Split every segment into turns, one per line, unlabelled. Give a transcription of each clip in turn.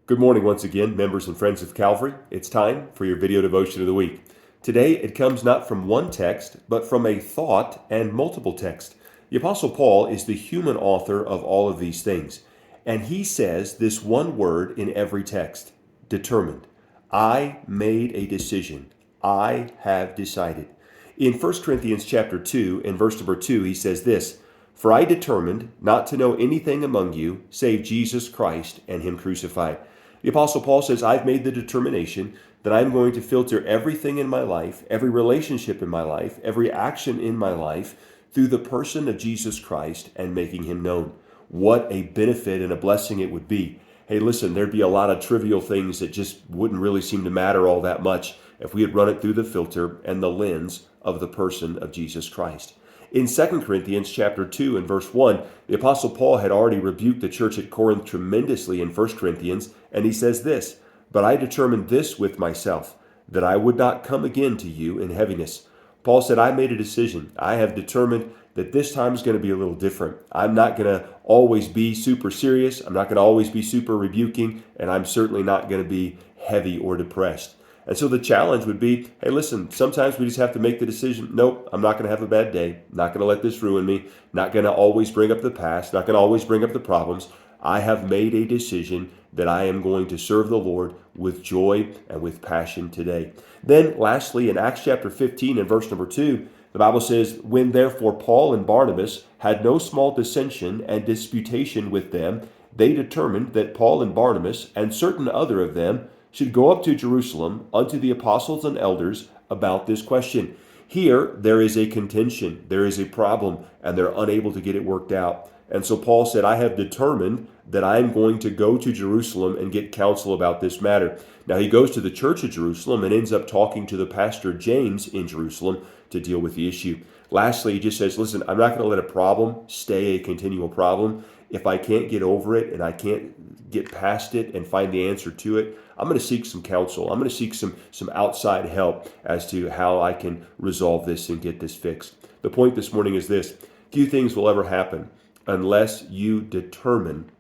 Good morning once again, members and friends of Calvary. It's time for your video devotion of the week. Today, it comes not from one text, but from a thought and multiple texts. The Apostle Paul is the human author of all of these things, and he says this one word in every text: determined. I made a decision. I have decided. In 1 Corinthians chapter 2, in verse number 2, he says this: For I determined not to know anything among you save Jesus Christ and him crucified. The Apostle Paul says, I've made the determination that I'm going to filter everything in my life, every relationship in my life, every action in my life through the person of Jesus Christ and making him known. What a benefit and a blessing it would be. Hey, listen, there'd be a lot of trivial things that just wouldn't really seem to matter all that much if we had run it through the filter and the lens of the person of Jesus Christ. In 2 Corinthians chapter 2 and verse 1, the Apostle Paul had already rebuked the church at Corinth tremendously in 1 Corinthians, and he says this: But I determined this with myself, that I would not come again to you in heaviness. Paul said, I made a decision. I have determined that this time is going to be a little different. I'm not going to always be super serious. I'm not going to always be super rebuking, and I'm certainly not going to be heavy or depressed. And so the challenge would be, hey, listen, sometimes we just have to make the decision, nope, I'm not going to have a bad day. Not going to let this ruin me. Not going to always bring up the past. Not going to always bring up the problems. I have made a decision that I am going to serve the Lord with joy and with passion today. Then lastly, in Acts chapter 15 and verse number 2, the Bible says, When therefore Paul and Barnabas had no small dissension and disputation with them, they determined that Paul and Barnabas and certain other of them should go up to Jerusalem unto the apostles and elders about this question. Here, there is a contention, there is a problem, and they're unable to get it worked out. And so Paul said, I have determined that I'm going to go to Jerusalem and get counsel about this matter. Now, he goes to the church of Jerusalem and ends up talking to the pastor James in Jerusalem to deal with the issue. Lastly, he just says, listen, I'm not going to let a problem stay a continual problem. If I can't get over it and I can't get past it and find the answer to it, I'm going to seek some counsel. I'm going to seek some outside help as to how I can resolve this and get this fixed. The point this morning is this: few things will ever happen unless you determine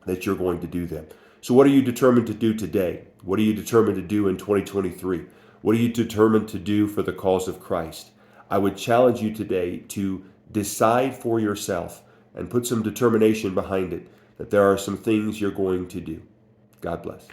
that you're going to do them. So what are you determined to do today? What are you determined to do in 2023? What are you determined to do for the cause of Christ? I would challenge you today to decide for yourself and put some determination behind it that there are some things you're going to do. God bless.